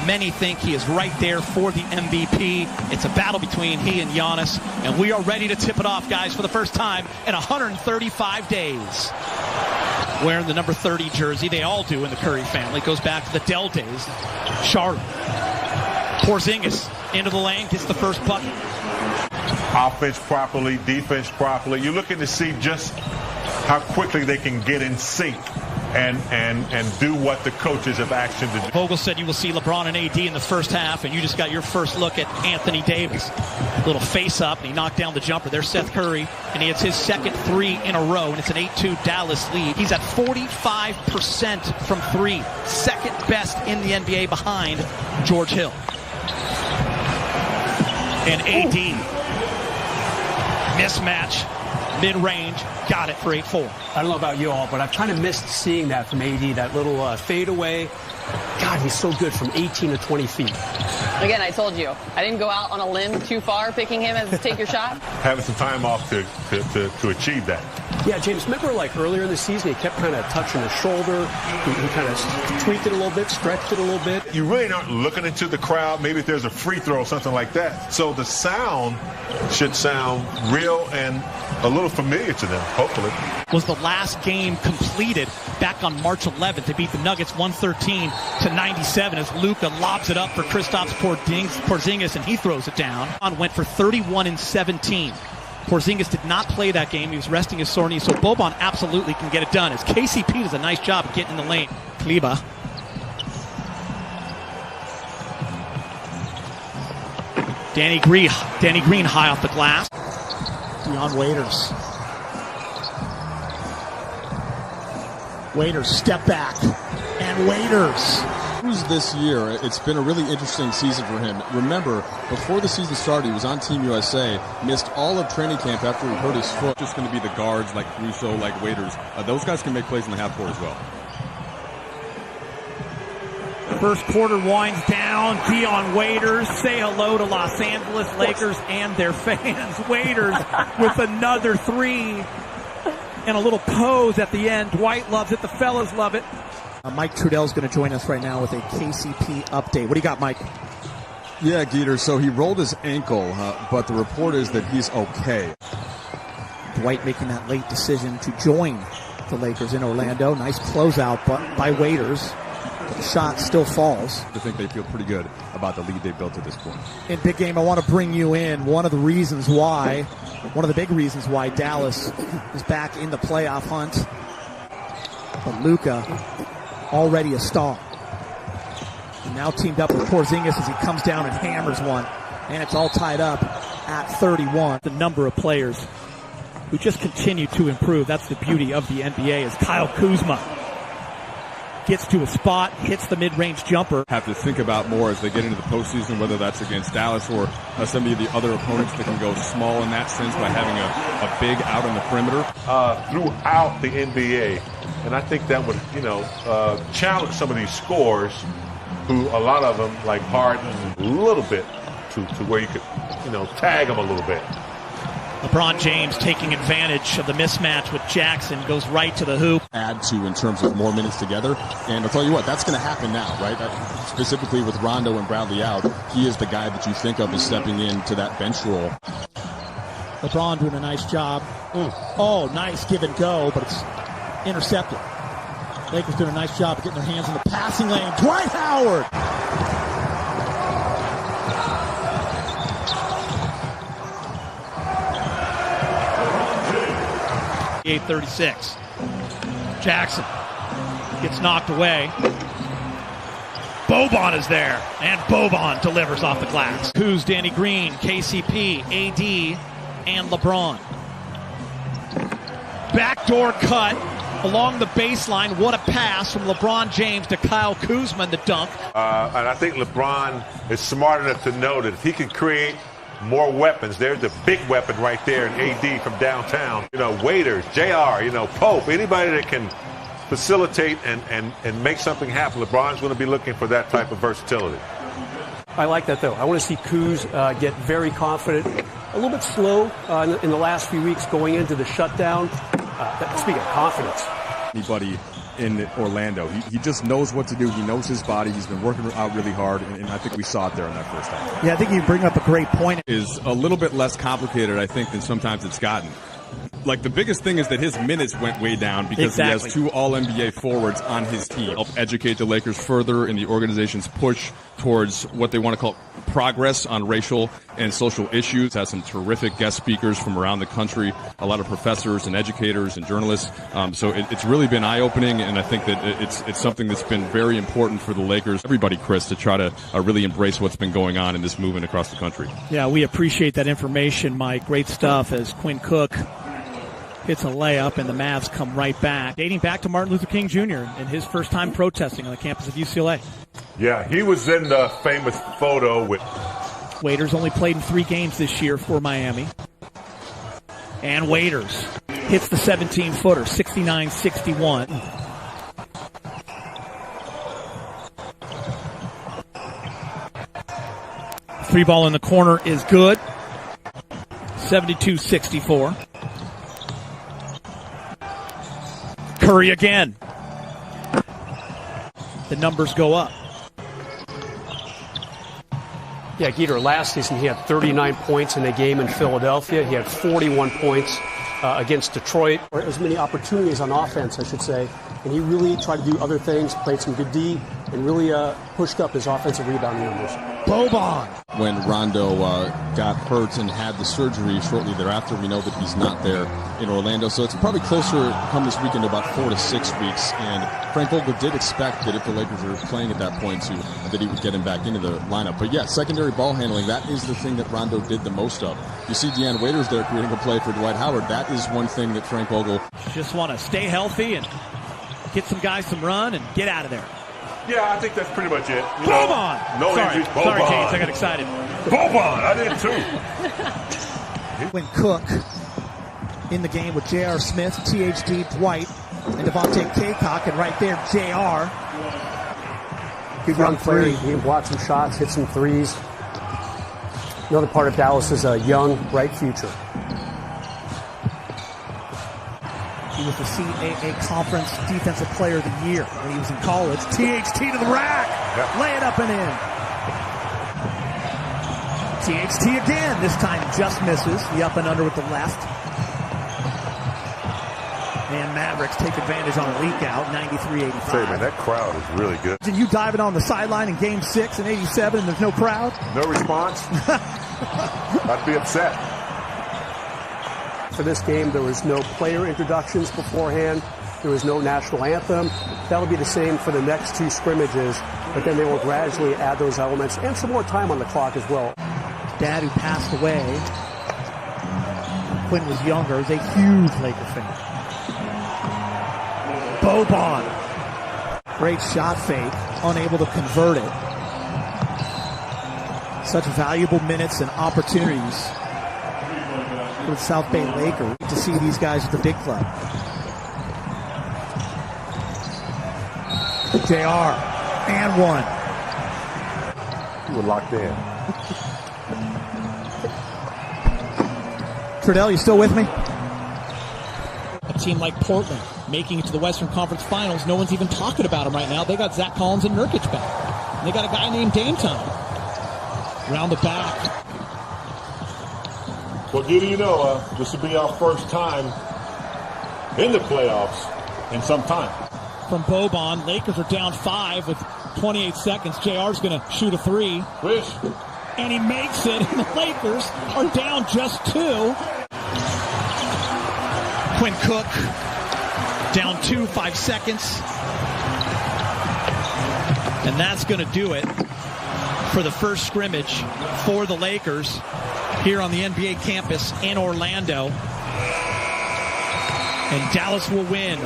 Many think he is right there for the MVP. It's a battle between he and Giannis, and we are ready to tip it off, guys, for the first time in 135 days. Wearing the number 30 jersey, they all do in the Curry family. It goes back to the Dell days. Charlotte. Porzingis into the lane, gets the first bucket. Offense properly, defense properly. You're looking to see just how quickly they can get in sync and do what the coaches have asked him to do. Vogel said you will see LeBron and AD in the first half, and you just got your first look at Anthony Davis. Little face-up, and he knocked down the jumper. There's Seth Curry, and he hits his second three in a row, and it's an 8-2 Dallas lead. He's at 45% from three, second best in the NBA behind George Hill. And AD, mismatch, mid-range, got it for 8-4. I don't know about you all, but I've kind of missed seeing that from AD, that little fadeaway. God, he's so good from 18 to 20 feet. Again, I told you, I didn't go out on a limb too far picking him as take your shot. Having some time off to achieve that. Yeah, James, remember like earlier in the season, he kept kind of touching his shoulder. He kind of tweaked it a little bit, stretched it a little bit. You really aren't looking into the crowd. Maybe if there's a free throw or something like that. So the sound should sound real and a little familiar to them, hopefully. Was the last game completed back on March 11th. They beat the Nuggets 113-97 as Luka lobs it up for Kristaps Porzingis, and he throws it down. Went for 31 and 17. Porzingis did not play that game. He was resting his sore knee, so Boban absolutely can get it done as KCP does a nice job of getting in the lane. Kleba. Danny Green high off the glass. Dion Waiters. Waiters step back, and Waiters. This year, it's been a really interesting season for him. Remember, before the season started, he was on Team USA, missed all of training camp after he hurt his foot. Just going to be the guards like Russo, like Waiters. Those guys can make plays in the half court as well. First quarter winds down. Dion Waiters, say hello to Los Angeles Lakers and their fans. Waiters with another three. And a little pose at the end. Dwight loves it. The fellas love it. Mike Trudell's going to join us right now with a KCP update. What do you got, Mike? Yeah, Geeter, so he rolled his ankle, but the report is that he's okay. Dwight making that late decision to join the Lakers in Orlando. Nice closeout by Waiters. But the shot still falls. I think they feel pretty good about the lead they built at this point. In Big Game, I want to bring you in. One of the big reasons why Dallas is back in the playoff hunt. But Luka, already a star. And now teamed up with Porzingis as he comes down and hammers one. And it's all tied up at 31. The number of players who just continue to improve. That's the beauty of the NBA, as Kyle Kuzma gets to a spot, hits the mid-range jumper. Have to think about more as they get into the postseason, whether that's against Dallas or some of the other opponents that can go small in that sense by having a big out on the perimeter. Throughout the NBA, and I think that would, challenge some of these scorers who a lot of them, like Harden, a little bit to where you could, tag them a little bit. LeBron James taking advantage of the mismatch with Jackson, goes right to the hoop. Add to in terms of more minutes together. And I'll tell you what, that's going to happen now, right? Specifically with Rondo and Bradley out, he is the guy that you think of as stepping into that bench role. LeBron doing a nice job. Oh, nice give and go, but it's intercepted. Lakers doing a nice job of getting their hands in the passing lane. Dwight Howard! 8:36. Jackson gets knocked away. Boban is there, and Boban delivers off the glass. Who's Danny Green, KCP, AD, and LeBron. Backdoor cut along the baseline. What a pass from LeBron James to Kyle Kuzma in the dunk. And I think LeBron is smart enough to know that if he can create more weapons, there's the big weapon right there in AD from downtown. Waiters, JR, Pope, anybody that can facilitate and make something happen. LeBron's going to be looking for that type of versatility. I like that, though. I want to see Kuz get very confident. A little bit slow in the last few weeks going into the shutdown. Speaking of confidence. Anybody in Orlando. He just knows what to do. He knows his body. He's been working out really hard, and I think we saw it there in that first half. Yeah, I think you bring up a great point. Is a little bit less complicated, I think, than sometimes it's gotten. Like, the biggest thing is that his minutes went way down because he has 2 All-NBA forwards on his team. Help educate the Lakers further in the organization's push towards what they want to call progress on racial and social issues. Has some terrific guest speakers from around the country, a lot of professors and educators and journalists. So it's really been eye-opening, and I think that it's something that's been very important for the Lakers, everybody, Chris, to try to really embrace what's been going on in this movement across the country. Yeah, we appreciate that information, Mike. Great stuff as Quinn Cook hits a layup, and the Mavs come right back. Dating back to Martin Luther King Jr. and his first time protesting on the campus of UCLA. Yeah, he was in the famous photo with... Waiters only played in 3 games this year for Miami. And Waiters hits the 17-footer, 69-61. Free ball in the corner is good. 72-64. Curry again. The numbers go up. Yeah, Geeter, last season he had 39 points in a game in Philadelphia. He had 41 points against Detroit, or as many opportunities on offense, I should say. And he really tried to do other things, played some good D, and really pushed up his offensive rebounding numbers. Boban. When Rondo got hurt and had the surgery shortly thereafter, we know that he's not there in Orlando. So it's probably closer come this weekend to about 4 to 6 weeks. And Frank Vogel did expect that if the Lakers were playing at that point that he would get him back into the lineup. But yeah, secondary ball handling, that is the thing that Rondo did the most of. You see Deanne Waiters there creating a play for Dwight Howard. That is one thing that Frank Vogel just want to stay healthy and get some guys some run and get out of there. Yeah, I think that's pretty much it. Boban! No Sorry, injuries. Boban. Sorry, James, I got excited. Boban, I did too. When Cook in the game with J.R. Smith, THD, Dwight, and Devontae Kaycock, and right there, J.R. Good young player. He blocked some shots, hit some threes. Another part of Dallas is a young, bright future. He was the CAA Conference Defensive Player of the Year when he was in college. THT to the rack. Yep. Lay it up and in. THT again. This time just misses. The up and under with the left. And Mavericks take advantage on a leak out, 93-85. Say, man, that crowd is really good. Did you diving on the sideline in Game 6 in 87 and there's no crowd? No response? I'd be upset. For this game, there was no player introductions beforehand. There was no national anthem. That'll be the same for the next 2 scrimmages, but then they will gradually add those elements and some more time on the clock as well. Dad, who passed away, Quinn was younger, is a huge Laker fan. Boban. Great shot fake, unable to convert it. Such valuable minutes and opportunities for the South Bay Lakers to see these guys at the big club. JR, and one. You were locked in. Trudell, you still with me? A team like Portland making it to the Western Conference Finals. No one's even talking about them right now. They got Zach Collins and Nurkic back. And they got a guy named Dame Time. Round the back. Well, Giddy, you know, this will be our first time in the playoffs in some time. From Boban, Lakers are down 5 with 28 seconds. JR's going to shoot a 3. Wish. And he makes it, and the Lakers are down just 2. Quinn Cook, down 2, 5 seconds. And that's going to do it for the first scrimmage for the Lakers here on the NBA campus in Orlando. And Dallas will win.